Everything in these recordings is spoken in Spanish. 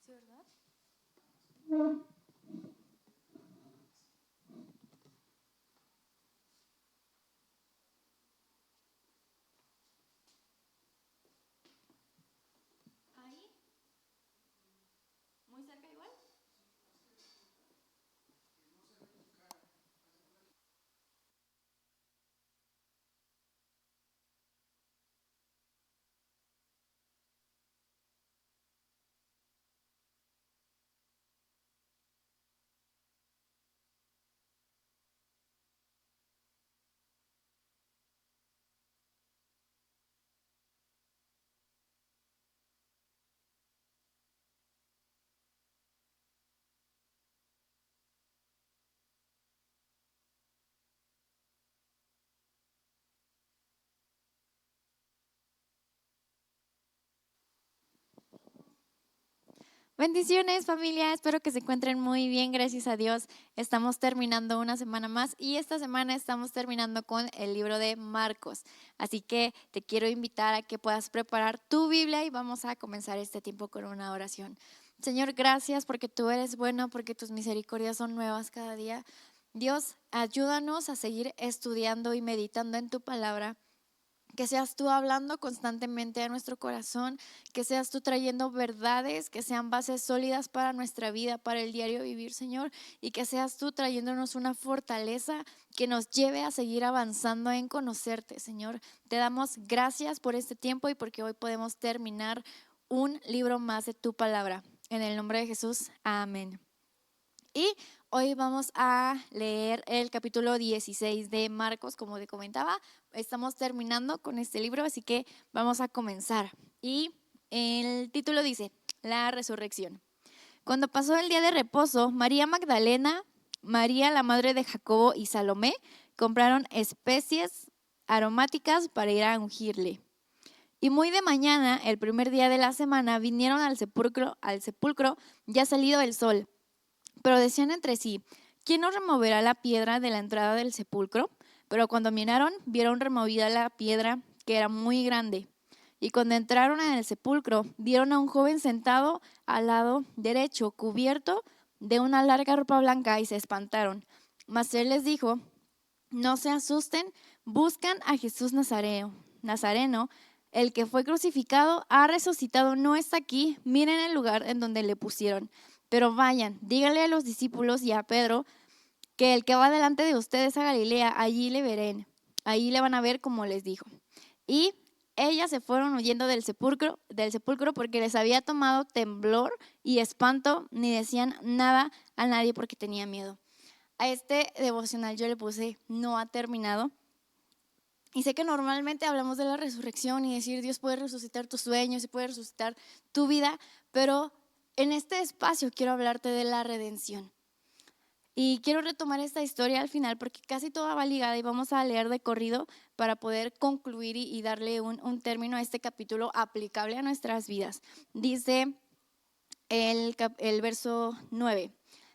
Sí, ¿verdad? Ahí, muy cerca igual. Bendiciones familia, espero que se encuentren muy bien, gracias a Dios. Estamos terminando una semana más y esta semana estamos terminando con el libro de Marcos. Así que te quiero invitar a que puedas preparar tu Biblia y vamos a comenzar este tiempo con una oración. Señor, gracias porque tú eres bueno, porque tus misericordias son nuevas cada día. Dios, ayúdanos a seguir estudiando y meditando en tu palabra. Que seas tú hablando constantemente a nuestro corazón, que seas tú trayendo verdades, que sean bases sólidas para nuestra vida, para el diario vivir, Señor, y que seas tú trayéndonos una fortaleza que nos lleve a seguir avanzando en conocerte, Señor. Te damos gracias por este tiempo y porque hoy podemos terminar un libro más de tu palabra. En el nombre de Jesús, amén. Y hoy vamos a leer el capítulo 16 de Marcos, como te comentaba. Estamos terminando con este libro, así que vamos a comenzar. Y el título dice, La resurrección. Cuando pasó el día de reposo, María Magdalena, María la madre de Jacobo y Salomé compraron especies aromáticas para ir a ungirle. Y muy de mañana, el primer día de la semana, vinieron al sepulcro ya salido el sol. Pero decían entre sí, ¿quién nos removerá la piedra de la entrada del sepulcro? Pero cuando miraron, vieron removida la piedra, que era muy grande. Y cuando entraron en el sepulcro, vieron a un joven sentado al lado derecho, cubierto de una larga ropa blanca, y se espantaron. Mas él les dijo, no se asusten, buscan a Jesús Nazareno, el que fue crucificado, ha resucitado, no está aquí, miren el lugar en donde le pusieron. Pero vayan, díganle a los discípulos y a Pedro que el que va delante de ustedes a Galilea, allí le verán, ahí le van a ver como les dijo. Y ellas se fueron huyendo del sepulcro porque les había tomado temblor y espanto, ni decían nada a nadie porque tenía miedo. A este devocional yo le puse no ha terminado. Y sé que normalmente hablamos de la resurrección y decir Dios puede resucitar tus sueños y puede resucitar tu vida, pero en este espacio quiero hablarte de la redención. Y quiero retomar esta historia al final porque casi toda va ligada y vamos a leer de corrido para poder concluir y darle un término a este capítulo aplicable a nuestras vidas. Dice el verso 9.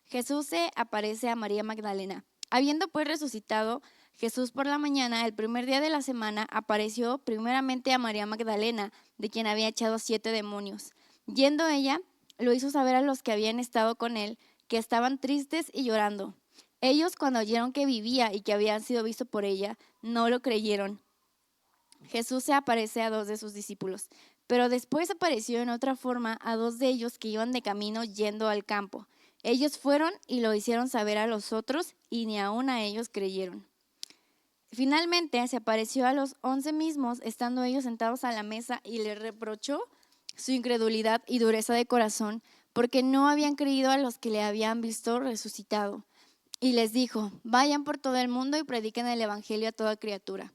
Jesús se aparece a María Magdalena. Habiendo pues resucitado Jesús por la mañana, el primer día de la semana, apareció primeramente a María Magdalena, de quien había echado 7 demonios. Yendo ella, lo hizo saber a los que habían estado con él, que estaban tristes y llorando. Ellos, cuando oyeron que vivía y que habían sido visto por ella, no lo creyeron. Jesús se aparece a 2 de sus discípulos, pero después apareció en otra forma a 2 de ellos que iban de camino yendo al campo. Ellos fueron y lo hicieron saber a los otros y ni aun a ellos creyeron. Finalmente se apareció a los 11 mismos, estando ellos sentados a la mesa, y les reprochó su incredulidad y dureza de corazón, porque no habían creído a los que le habían visto resucitado. Y les dijo, vayan por todo el mundo y prediquen el evangelio a toda criatura.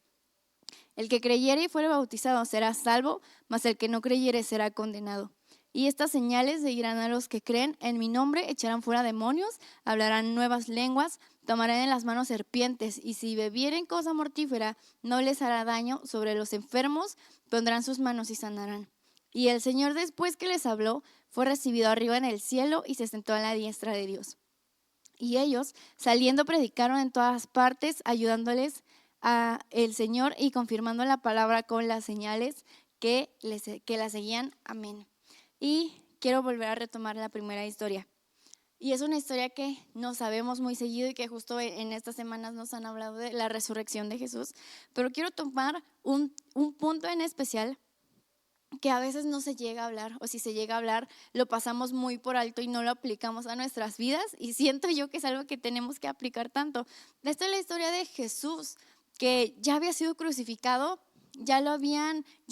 El que creyere y fuere bautizado será salvo, mas el que no creyere será condenado. Y estas señales seguirán a los que creen. En mi nombre echarán fuera demonios, hablarán nuevas lenguas, tomarán en las manos serpientes, y si bebieren cosa mortífera, no les hará daño. Sobre los enfermos pondrán sus manos y sanarán. Y el Señor, después que les habló, fue recibido arriba en el cielo y se sentó a la diestra de Dios. Y ellos, saliendo, predicaron en todas partes, ayudándoles a el Señor y confirmando la palabra con las señales que la seguían. Amén. Y quiero volver a retomar la primera historia. Y es una historia que no sabemos muy seguido y que justo en estas semanas nos han hablado de la resurrección de Jesús. Pero quiero tomar un punto en especial que a veces no se llega a hablar, o si se llega a hablar lo pasamos muy por alto y no lo aplicamos a nuestras vidas, y siento yo que es algo que tenemos que aplicar tanto. Esta es la historia de Jesús, que ya había sido crucificado, ya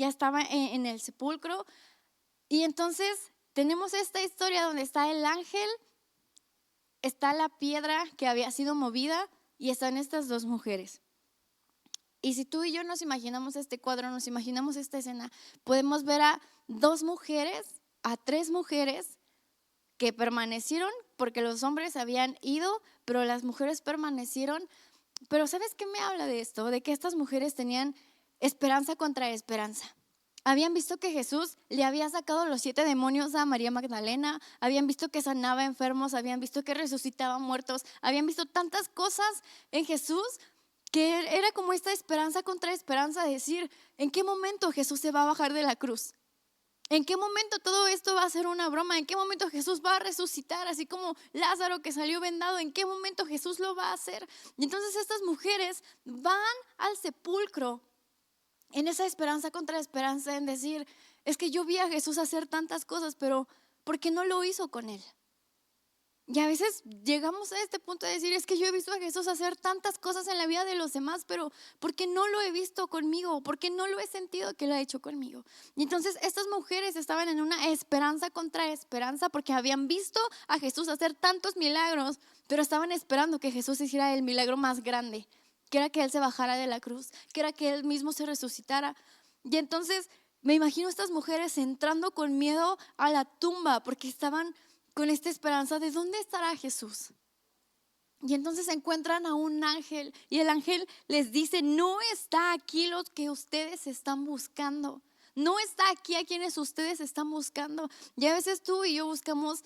estaba en el sepulcro, y entonces tenemos esta historia donde está el ángel, está la piedra que había sido movida y están estas dos mujeres. Y si tú y yo nos imaginamos este cuadro, nos imaginamos esta escena, podemos ver a dos mujeres, a tres mujeres que permanecieron porque los hombres habían ido, pero las mujeres permanecieron. Pero ¿sabes qué me habla de esto? De que estas mujeres tenían esperanza contra esperanza. Habían visto que Jesús le había sacado los 7 demonios a María Magdalena, habían visto que sanaba enfermos, habían visto que resucitaba muertos, habían visto tantas cosas en Jesús que era como esta esperanza contra esperanza, de decir, ¿en qué momento Jesús se va a bajar de la cruz? ¿En qué momento todo esto va a ser una broma? ¿En qué momento Jesús va a resucitar? Así como Lázaro que salió vendado, ¿en qué momento Jesús lo va a hacer? Y entonces estas mujeres van al sepulcro en esa esperanza contra esperanza, en decir, es que yo vi a Jesús hacer tantas cosas, pero ¿por qué no lo hizo con él? Y a veces llegamos a este punto de decir, es que yo he visto a Jesús hacer tantas cosas en la vida de los demás, pero ¿por qué no lo he visto conmigo? ¿Por qué no lo he sentido que lo ha hecho conmigo? Y entonces estas mujeres estaban en una esperanza contra esperanza porque habían visto a Jesús hacer tantos milagros, pero estaban esperando que Jesús hiciera el milagro más grande, que era que Él se bajara de la cruz, que era que Él mismo se resucitara. Y entonces me imagino a estas mujeres entrando con miedo a la tumba porque estaban con esta esperanza de ¿dónde estará Jesús? Y entonces encuentran a un ángel y el ángel les dice, no está aquí los que ustedes están buscando, no está aquí a quienes ustedes están buscando. Y a veces tú y yo buscamos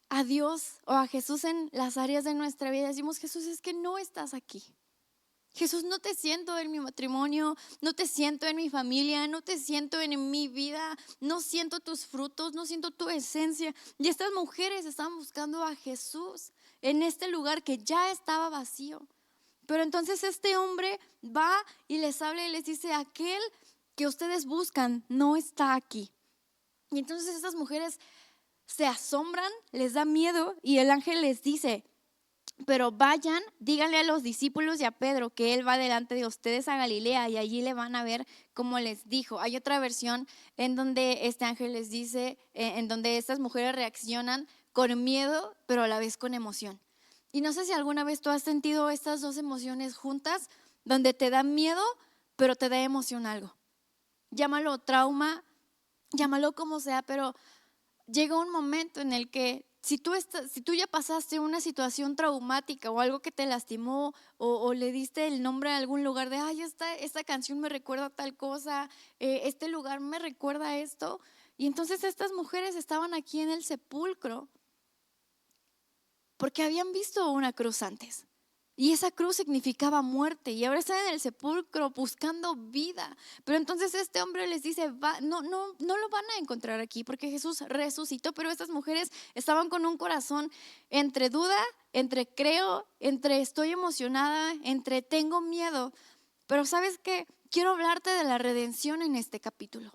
a Dios o a Jesús en las áreas de nuestra vida, decimos, Jesús, es que no estás aquí. Jesús, no te siento en mi matrimonio, no te siento en mi familia, no te siento en mi vida, no siento tus frutos, no siento tu esencia. Y estas mujeres estaban buscando a Jesús en este lugar que ya estaba vacío. Pero entonces este hombre va y les habla y les dice, aquel que ustedes buscan no está aquí. Y entonces estas mujeres se asombran, les da miedo y el ángel les dice, pero vayan, díganle a los discípulos y a Pedro que Él va delante de ustedes a Galilea y allí le van a ver como les dijo. Hay otra versión en donde este ángel les dice, en donde estas mujeres reaccionan con miedo, pero a la vez con emoción. Y no sé si alguna vez tú has sentido estas dos emociones juntas, donde te da miedo, pero te da emoción algo. Llámalo trauma, llámalo como sea, pero llega un momento en el que si tú ya pasaste una situación traumática o algo que te lastimó o le diste el nombre a algún lugar de, ay, esta canción me recuerda a tal cosa, este lugar me recuerda a esto. Y entonces estas mujeres estaban aquí en el sepulcro porque habían visto una cruz antes. Y esa cruz significaba muerte y ahora están en el sepulcro buscando vida. Pero entonces este hombre les dice, no lo van a encontrar aquí porque Jesús resucitó. Pero estas mujeres estaban con un corazón entre duda, entre creo, entre estoy emocionada, entre tengo miedo. Pero ¿sabes qué? Quiero hablarte de la redención en este capítulo.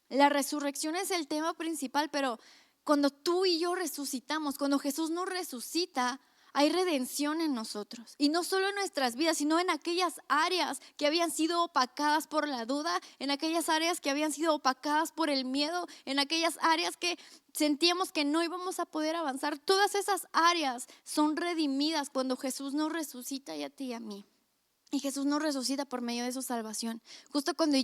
La resurrección es el tema principal, pero cuando tú y yo resucitamos, cuando Jesús nos resucita, hay redención en nosotros. Y no solo en nuestras vidas, sino en aquellas áreas que habían sido opacadas por la duda, en aquellas áreas que habían sido opacadas por el miedo, en aquellas áreas que sentíamos que no íbamos a poder avanzar. Todas esas áreas son redimidas cuando Jesús nos resucita, y a ti y a mí. Y Jesús nos resucita por medio de su salvación. Justo cuando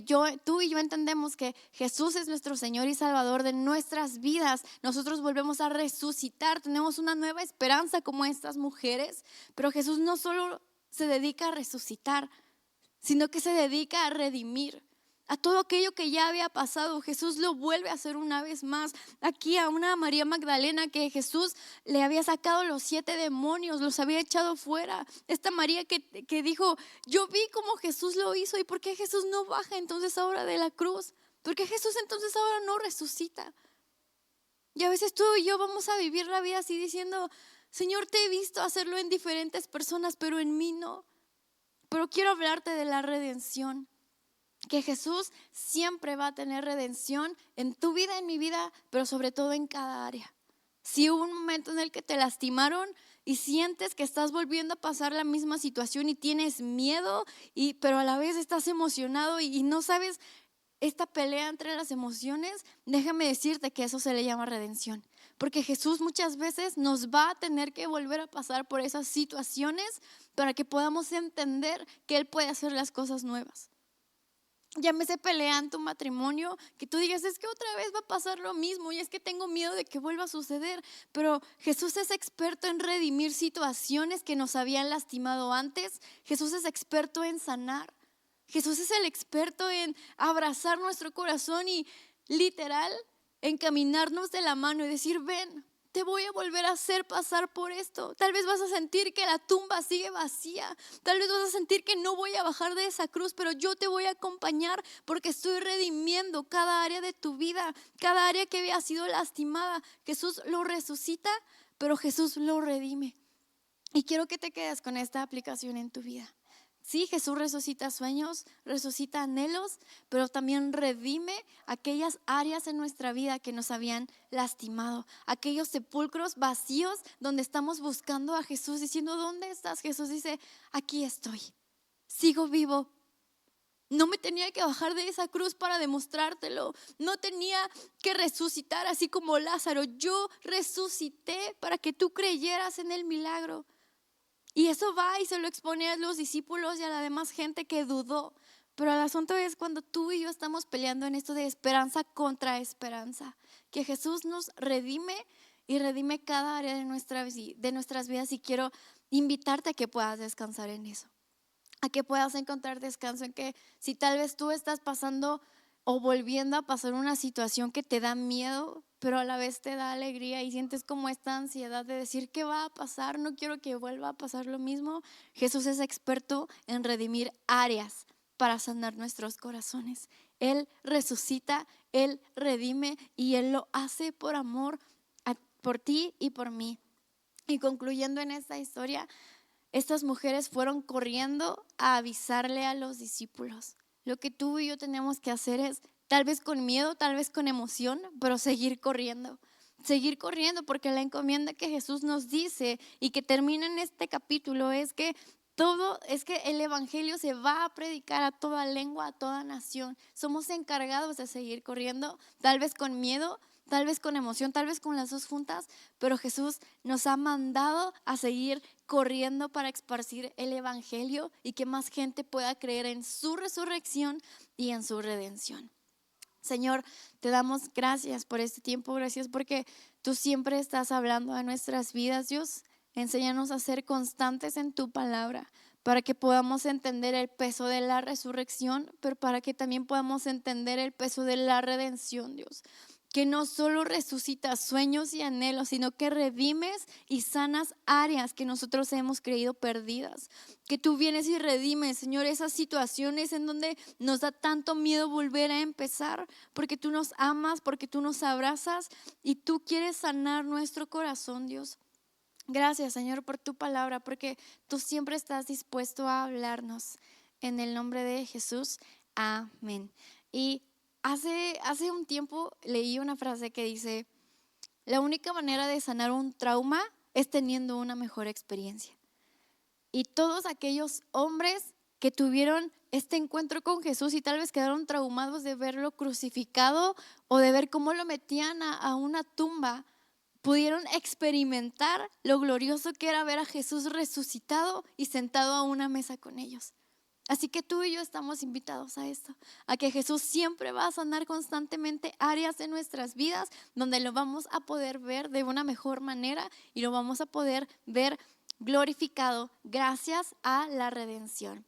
tú y yo entendemos que Jesús es nuestro Señor y Salvador de nuestras vidas, nosotros volvemos a resucitar, tenemos una nueva esperanza como estas mujeres. Pero Jesús no solo se dedica a resucitar, sino que se dedica a redimir. A todo aquello que ya había pasado, Jesús lo vuelve a hacer una vez más. Aquí a una María Magdalena que Jesús le había sacado los 7 demonios, los había echado fuera. Esta María que dijo, yo vi cómo Jesús lo hizo, ¿y por qué Jesús no baja entonces ahora de la cruz? ¿Por qué Jesús entonces ahora no resucita? Y a veces tú y yo vamos a vivir la vida así diciendo, Señor, te he visto hacerlo en diferentes personas, pero en mí no. Pero quiero hablarte de la redención, que Jesús siempre va a tener redención en tu vida, en mi vida, pero sobre todo en cada área. Si hubo un momento en el que te lastimaron y sientes que estás volviendo a pasar la misma situación y tienes miedo, pero a la vez estás emocionado y no sabes esta pelea entre las emociones, déjame decirte que eso se le llama redención. Porque Jesús muchas veces nos va a tener que volver a pasar por esas situaciones para que podamos entender que Él puede hacer las cosas nuevas. Llámese pelea en tu matrimonio, que tú digas, es que otra vez va a pasar lo mismo y es que tengo miedo de que vuelva a suceder. Pero Jesús es experto en redimir situaciones que nos habían lastimado antes. Jesús es experto en sanar. Jesús es el experto en abrazar nuestro corazón y literal encaminarnos de la mano y decir, ven, te voy a volver a hacer pasar por esto. Tal vez vas a sentir que la tumba sigue vacía. Tal vez vas a sentir que no voy a bajar de esa cruz, pero yo te voy a acompañar porque estoy redimiendo cada área de tu vida, cada área que había sido lastimada. Jesús lo resucita, pero Jesús lo redime. Y quiero que te quedes con esta aplicación en tu vida. Sí, Jesús resucita sueños, resucita anhelos, pero también redime aquellas áreas en nuestra vida que nos habían lastimado, aquellos sepulcros vacíos donde estamos buscando a Jesús diciendo, ¿dónde estás? Jesús dice, aquí estoy, sigo vivo. No me tenía que bajar de esa cruz para demostrártelo. No tenía que resucitar así como Lázaro. Yo resucité para que tú creyeras en el milagro. Y eso va y se lo expone a los discípulos y a la demás gente que dudó. Pero el asunto es cuando tú y yo estamos peleando en esto de esperanza contra esperanza, que Jesús nos redime y redime cada área de nuestras vidas, y quiero invitarte a que puedas descansar en eso, a que puedas encontrar descanso en que si tal vez tú estás pasando o volviendo a pasar una situación que te da miedo, pero a la vez te da alegría y sientes como esta ansiedad de decir, ¿qué va a pasar? No quiero que vuelva a pasar lo mismo. Jesús es experto en redimir áreas para sanar nuestros corazones. Él resucita, Él redime y Él lo hace por amor por ti y por mí. Y concluyendo en esta historia, estas mujeres fueron corriendo a avisarle a los discípulos. Lo que tú y yo tenemos que hacer es, tal vez con miedo, tal vez con emoción, pero seguir corriendo. Seguir corriendo, porque la encomienda que Jesús nos dice y que termina en este capítulo es que el evangelio se va a predicar a toda lengua, a toda nación. Somos encargados de seguir corriendo, tal vez con miedo, tal vez con emoción, tal vez con las dos juntas, pero Jesús nos ha mandado a seguir corriendo para esparcir el evangelio y que más gente pueda creer en su resurrección y en su redención. Señor, te damos gracias por este tiempo, gracias porque tú siempre estás hablando a nuestras vidas, Dios. Enséñanos a ser constantes en tu palabra para que podamos entender el peso de la resurrección, pero para que también podamos entender el peso de la redención, Dios. Que no solo resucitas sueños y anhelos, sino que redimes y sanas áreas que nosotros hemos creído perdidas. Que tú vienes y redimes, Señor, esas situaciones en donde nos da tanto miedo volver a empezar, porque tú nos amas, porque tú nos abrazas y tú quieres sanar nuestro corazón, Dios. Gracias, Señor, por tu palabra, porque tú siempre estás dispuesto a hablarnos. En el nombre de Jesús, amén. Y hace un tiempo leí una frase que dice, la única manera de sanar un trauma es teniendo una mejor experiencia. Y todos aquellos hombres que tuvieron este encuentro con Jesús y tal vez quedaron traumados de verlo crucificado o de ver cómo lo metían a una tumba, pudieron experimentar lo glorioso que era ver a Jesús resucitado y sentado a una mesa con ellos. Así que tú y yo estamos invitados a esto, a que Jesús siempre va a sanar constantemente áreas de nuestras vidas donde lo vamos a poder ver de una mejor manera y lo vamos a poder ver glorificado gracias a la redención.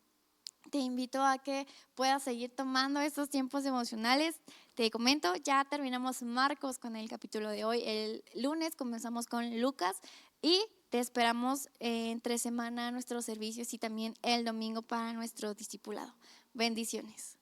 Te invito a que puedas seguir tomando estos tiempos emocionales. Te comento, ya terminamos Marcos con el capítulo de hoy. El lunes comenzamos con Lucas y te esperamos entre semana nuestros servicios y también el domingo para nuestro discipulado. Bendiciones.